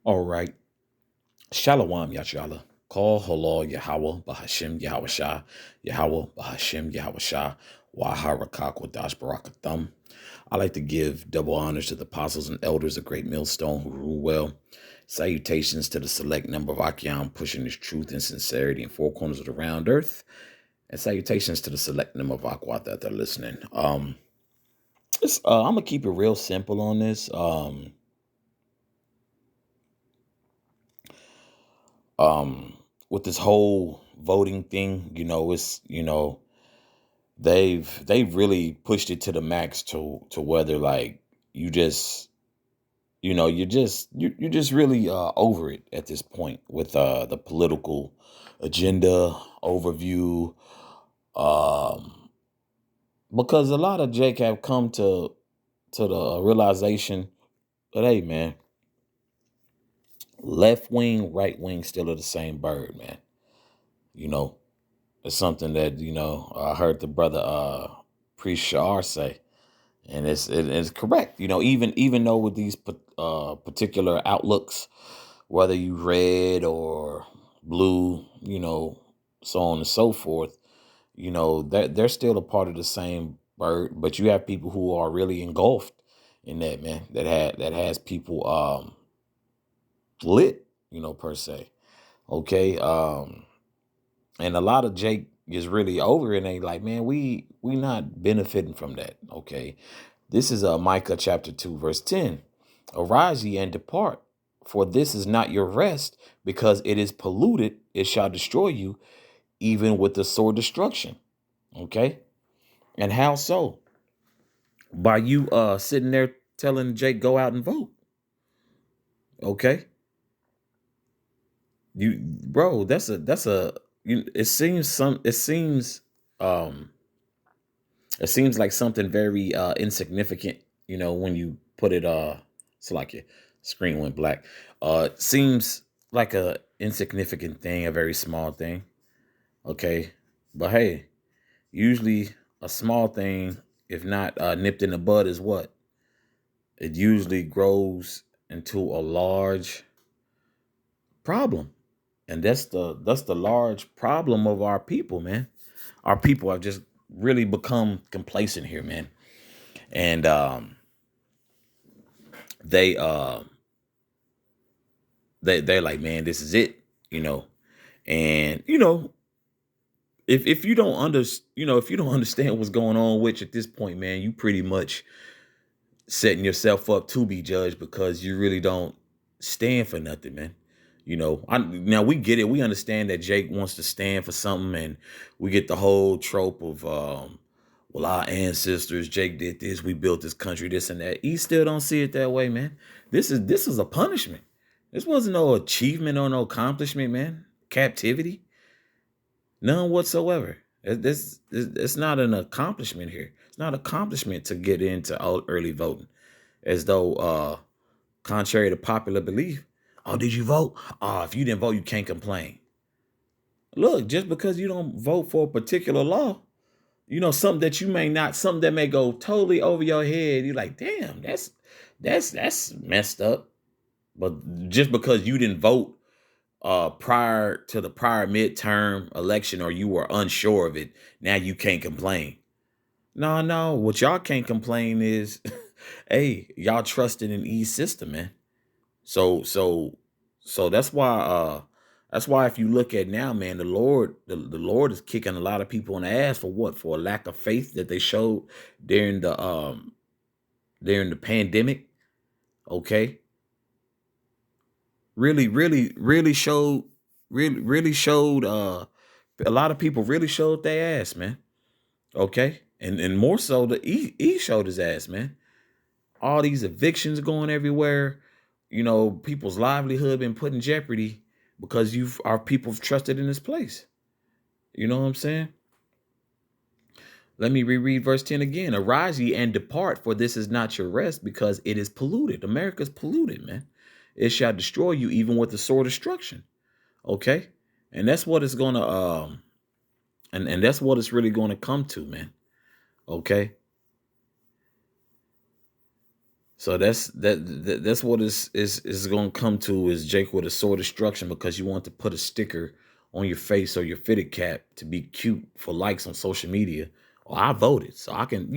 All right. Shalom Yashala. Call halal Yahweh Bahashim Yahweh Shah. Yahweh Bahashim Yahweh Shah. Waharakak Wadash Barakathum. I like to give double honors to the apostles and elders of Great Millstone who rule well. Salutations to the select number of Akyam pushing this truth and sincerity in four corners of the round earth. And salutations to the select number of Aquat that are listening. I'm gonna keep it real simple on this. With this whole voting thing, they've really pushed it to the max to whether like you just you're just really over it at this point with the political agenda overview, um because a lot of Jake have come to the realization that, hey man, left wing, right wing still are the same bird, man. you know It's something that I heard the brother Priest Shar say, and it's correct. Even though with these particular outlooks, whether you red or blue, so on and so forth, they're still a part of the same bird. But you have people who are really engulfed in that, man. That has people lit, per se. Okay. And a lot of Jake is really over it and they like, man, we not benefiting from that. Okay. This is Micah chapter 2, verse 10. Arise ye and depart, for this is not your rest, because it is polluted, it shall destroy you, even with the sword destruction. Okay. And how so? By you sitting there telling Jake go out and vote. Okay. Bro, um it seems like something very insignificant, when you put it it's like your screen went black. It seems like a insignificant thing, a very small thing. Okay. But hey, usually a small thing, if not nipped in the bud, is what? It usually grows into a large problem. And that's the large problem of our people, man. Our people have just really become complacent here, man. And they they're like, man, this is it, you know. And if you don't if you don't understand what's going on, which at this point, man, you pretty much setting yourself up to be judged, because you really don't stand for nothing, man. Now we get it. We understand that Jake wants to stand for something, and we get the whole trope of, well, our ancestors, Jake did this, we built this country, this and that. He still don't see it that way, man. This is a punishment. This wasn't no achievement or no accomplishment, man. Captivity, none whatsoever. It's not an accomplishment here. It's not an accomplishment to get into early voting, as though, contrary to popular belief, oh, did you vote? Oh, if you didn't vote, you can't complain. Look, just because you don't vote for a particular law, something that may go totally over your head, you're like, damn, that's messed up. But just because you didn't vote prior to the prior midterm election, or you were unsure of it, now you can't complain. No, what y'all can't complain is, hey, y'all trusted in E system, man. So so so that's why if you look at now, man, the Lord is kicking a lot of people in the ass for what? For a lack of faith that they showed during the pandemic. Okay. Really showed, really showed, a lot of people really showed their ass, man. Okay. And more so, the he showed his ass, man. All these evictions going everywhere, people's livelihood been put in jeopardy because our people have trusted in this place. You know what I'm saying? Let me reread verse 10 again. Arise ye and depart, for this is not your rest, because it is polluted. America's polluted, man. It shall destroy you, even with the sword of destruction. Okay? And that's what it's gonna and that's what it's really gonna come to, man. Okay. So that's what is going to come to, is Jake with a sword destruction, because you want to put a sticker on your face or your fitted cap to be cute for likes on social media. Well, I voted, so I can,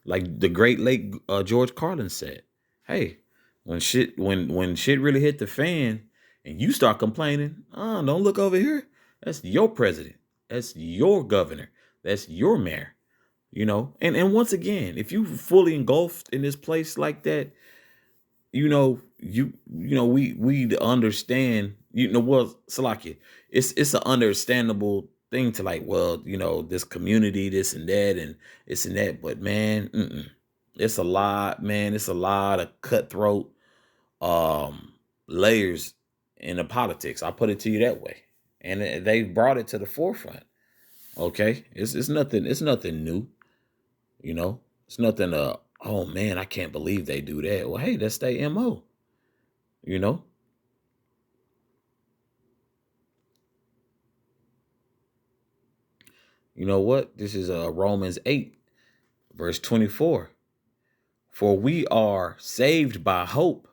like the great late George Carlin said, "Hey, when shit really hit the fan and you start complaining, don't look over here. That's your president. That's your governor. That's your mayor." And once again, if you fully engulfed in this place like that, we understand, well, Salakia, it's an understandable thing to, like, well, this community, this and that, and this and that, but man, it's a lot, man. It's a lot of cutthroat layers in the politics. I'll put it to you that way. And they brought it to the forefront. Okay. It's nothing new. It's nothing, oh man, I can't believe they do that. Well, hey, that's their MO, you know? You know what? This is Romans 8, verse 24. For we are saved by hope,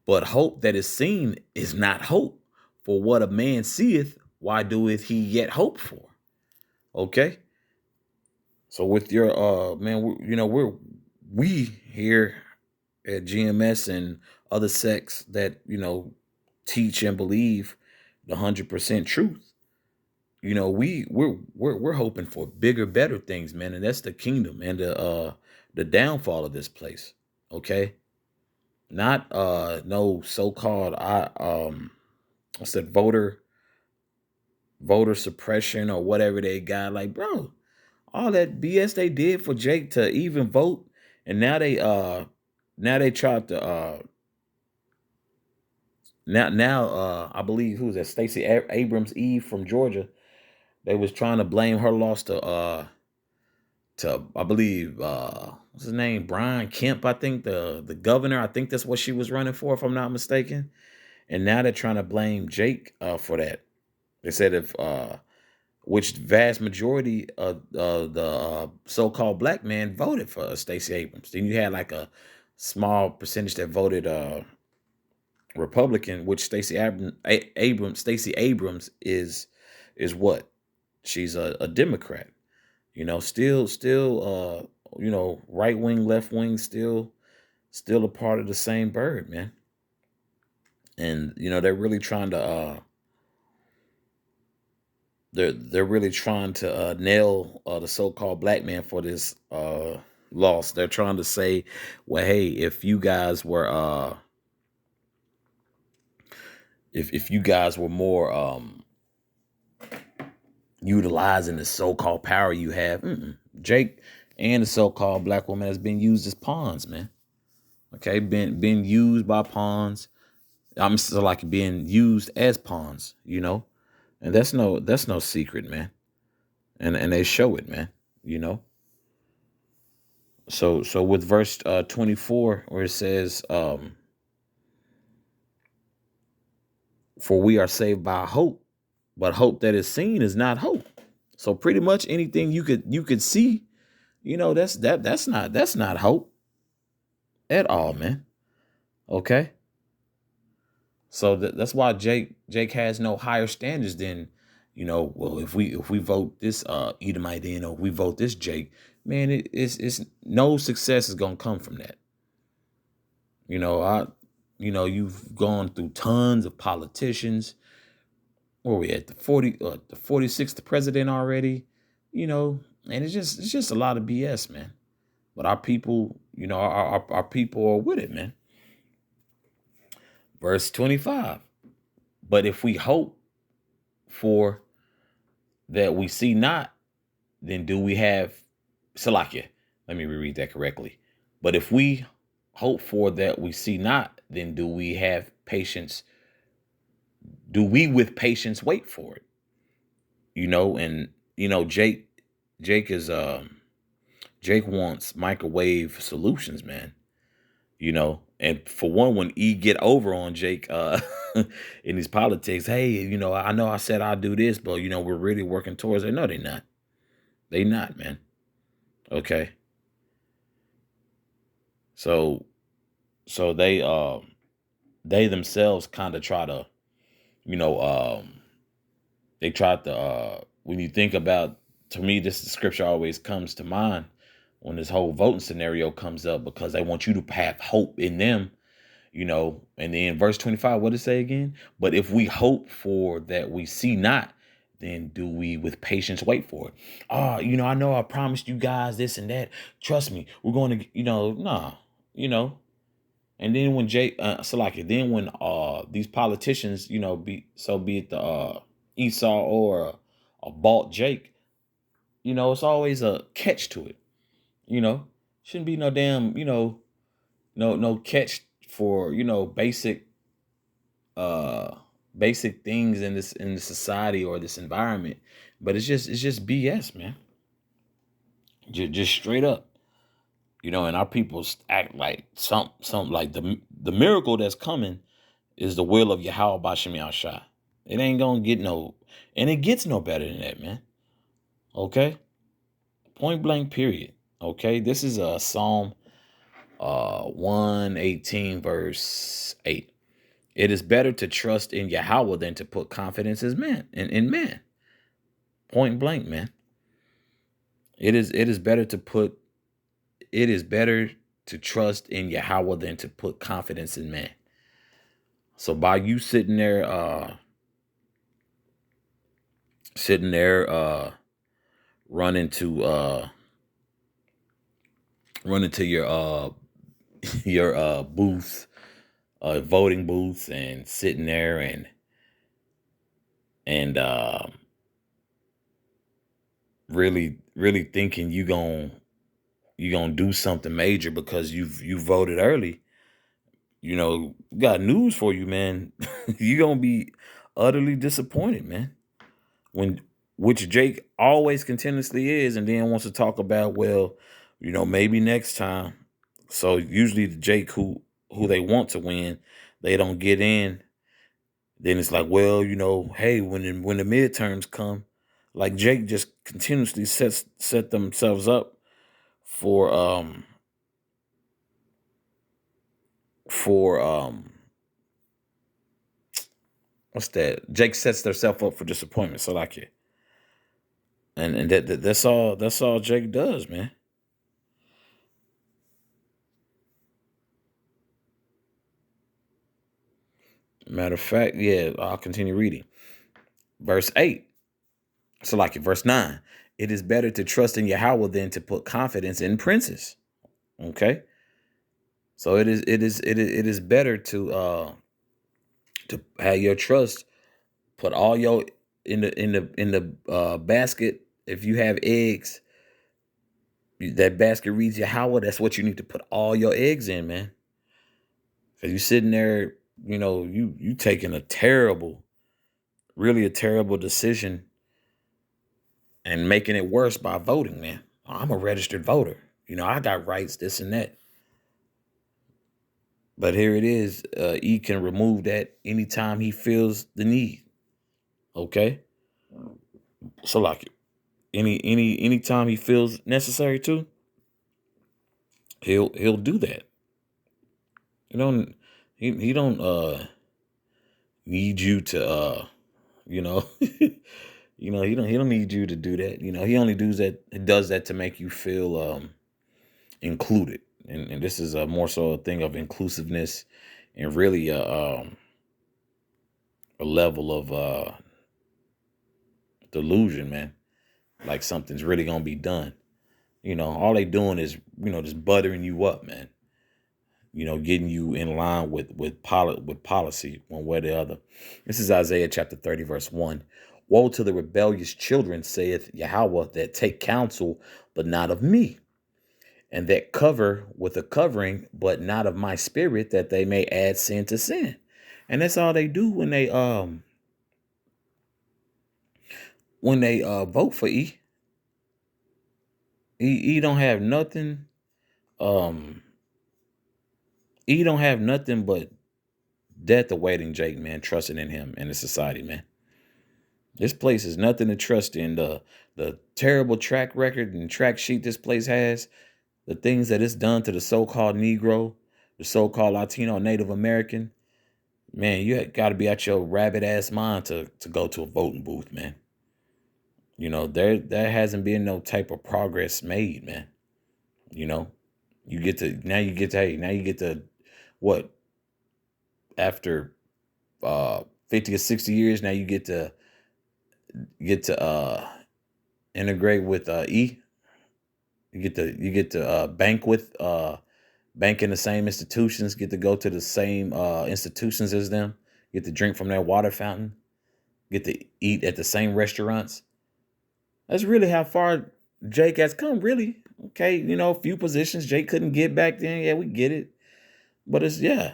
but hope that is seen is not hope. For what a man seeth, why doeth he yet hope for? Okay? So with your man, we here at GMS and other sects that teach and believe the 100% truth. We're hoping for bigger, better things, man, and that's the kingdom and the downfall of this place. Okay, not no so-called I said voter suppression or whatever they got. Like, bro, all that BS they did for Jake to even vote, and now they tried to now I believe, who's that, Stacey Abrams Eve from Georgia. They was trying to blame her loss to I believe what's his name, Brian Kemp, I think, the governor. I think that's what she was running for, if I'm not mistaken. And now they're trying to blame Jake for that. They said if which vast majority of the so-called black man voted for Stacey Abrams. Then you had like a small percentage that voted Republican, which Stacey Abrams is what? She's a Democrat. Still right wing, left wing, still a part of the same bird, man. And they're really trying to they're really trying to nail the so-called black man for this loss. They're trying to say, well, hey, if you guys were if you guys were more utilizing the so-called power you have, Jake and the so-called black woman has been used as pawns, man. Okay, been used by pawns. I'm still like being used as pawns, and that's no secret, man. And they show it, man. You know. So with verse 24, where it says, "For we are saved by hope, but hope that is seen is not hope." So pretty much anything you could see, that's not hope at all, man. Okay. So that's why Jake has no higher standards than, well, if we vote this Edomite in, or we vote this Jake, man, it's no success is gonna come from that. You've gone through tons of politicians. Where we at, the 46th president already, and it's just a lot of BS, man. But our people, our people are with it, man. Verse 25. But if we hope for that we see not, then do we have Salakia? Let me reread that correctly. But if we hope for that we see not, then do we have patience? Do we with patience wait for it? And Jake is Jake wants microwave solutions, man. And for one, when E get over on Jake in his politics, hey, I know I said I'll do this, but we're really working towards it. No, they're not. They not, man. Okay. So so they themselves kind of try to, you know, they try to when you think about, to me, this scripture always comes to mind when this whole voting scenario comes up, because they want you to have hope in them, and then verse 25, what did it say again? But if we hope for that we see not, then do we with patience wait for it? I know I promised you guys this and that. Trust me, we're going to, nah, you know. And then when then when these politicians, be it the Esau or a bought Jake, it's always a catch to it. You know, shouldn't be no damn, no catch for basic uh basic things in the society or this environment. But it's just BS, man. Just straight up. And our people act like some like the miracle that's coming is the will of Yahweh Bashem Yahshua. It ain't gonna get no, and it gets no better than that, man. Okay, point blank, period. Okay, this is a Psalm 118 verse 8. It is better to trust in Yahweh than to put confidence in man. Point blank, man. It is better to trust in Yahweh than to put confidence in man. So by you sitting there running to your your booth, voting booth, and sitting there and really thinking you gonna do something major because you voted early. Got news for you, man. You gonna be utterly disappointed, man. When Which Jake always continuously is, and then wants to talk about, well, maybe next time. So usually the Jake who they want to win, they don't get in. Then it's like, well, hey, when the midterms come, like Jake just continuously set themselves up for for what's that? Jake sets themselves up for disappointment. So like it, and that's all Jake does, man. Matter of fact, yeah, I'll continue reading. Verse 8. So like it, verse 9. It is better to trust in Yahweh than to put confidence in princes. Okay. So it is better to have your trust, put all your in the basket. If you have eggs, that basket reads Yahweh. That's what you need to put all your eggs in, man. Cause you sitting there, you taking really a terrible decision and making it worse by voting, man. I'm a registered voter. I got rights, this and that. But here it is. E can remove that anytime he feels the need. Okay. So like anytime he feels necessary to, he'll do that. You don't he don't need you to you know he don't need you to do that. He only does that to make you feel included. And this is a more so a thing of inclusiveness, and really a level of delusion, man. Like something's really gonna be done. All they doing is, just buttering you up, man. Getting you in line with policy one way or the other. This is Isaiah chapter 30, verse 1. Woe to the rebellious children, saith Yahweh, that take counsel, but not of me, and that cover with a covering, but not of my spirit, that they may add sin to sin. And that's all they do when they vote for E. He don't have nothing. Um, he don't have nothing but death awaiting Jake, man, trusting in him and the society, man. This place is nothing to trust in. The terrible track record and track sheet this place has, the things that it's done to the so-called Negro, the so-called Latino, Native American, man, you got to be out your rabbit ass mind to go to a voting booth, man. There hasn't been no type of progress made, man. You know, you get to now you get to hey, now you get to what after 50 or 60 years, now you get to integrate with E. You get to bank in the same institutions, get to go to the same institutions as them, get to drink from their water fountain, get to eat at the same restaurants. That's really how far Jake has come, really. Okay, a few positions Jake couldn't get back then. Yeah, we get it. But it's yeah,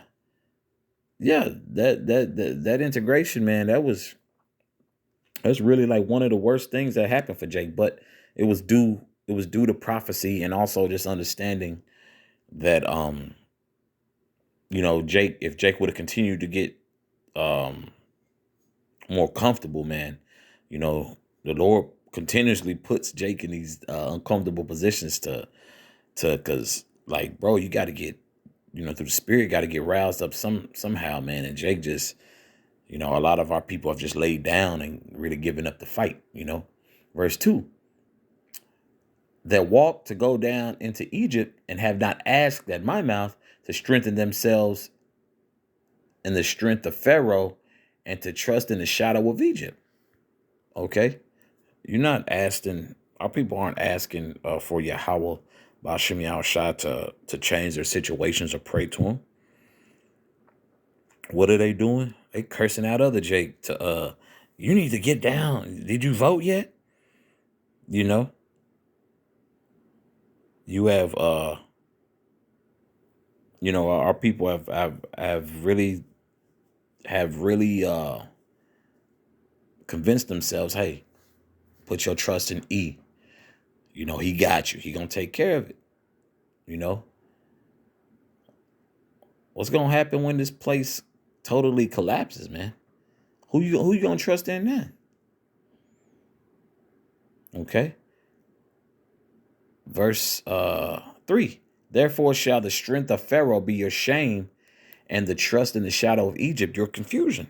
that integration, man, that's really like one of the worst things that happened for Jake. But it was due to prophecy and also just understanding that Jake, if Jake would have continued to get um more comfortable, man, the Lord continuously puts Jake in these uncomfortable positions to because like, bro, you got to get, through the spirit, got to get roused up somehow, man. And Jake just, a lot of our people have just laid down and really given up the fight. Verse 2, that walk to go down into Egypt and have not asked at my mouth to strengthen themselves in the strength of Pharaoh and to trust in the shadow of Egypt. Okay, you're not asking. Our people aren't asking for Yahweh Ba'ashem Yahushua to change their situations or pray to him. What are they doing? They cursing out other Jake to you need to get down. Did you vote yet? You have our people have really convinced themselves, hey, put your trust in E. He got you. He gonna take care of it. What's gonna happen when this place totally collapses, man? Who you gonna trust in then? Okay. Verse 3. Therefore shall the strength of Pharaoh be your shame, and the trust in the shadow of Egypt your confusion.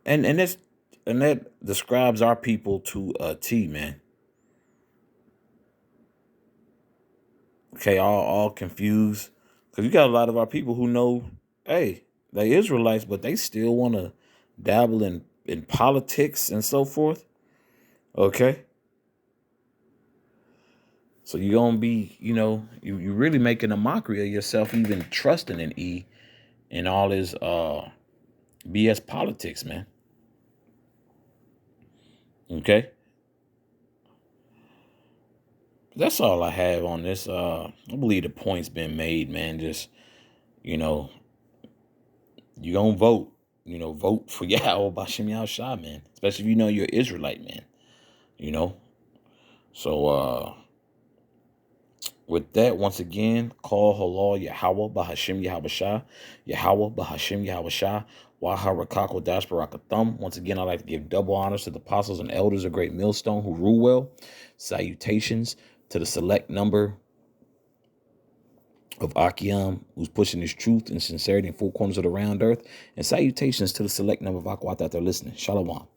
And that describes our people to a T, man. Okay, all confused. Because you got a lot of our people who know, hey, they Israelites, but they still want to dabble in politics and so forth. Okay. So you're going to be, you're really making a mockery of yourself, even trusting in E and all his BS politics, man. Okay. That's all I have on this. I believe the point's been made, man. Just, you going to vote. Vote for Yahweh Ba'ashem Yahushua, man. Especially if you're an Israelite, man. So, with that, once again, call halal Yahweh Ba'ashem Yahushua, Yahweh Ba'ashem Yahushua, Waharakako Dash Barakathum. Once again, I'd like to give double honors to the apostles and elders of Great Millstone who rule well. Salutations to the select number of Akiam, who's pushing his truth and sincerity in four corners of the round earth. And salutations to the select number of Akwat out there listening. Shalom.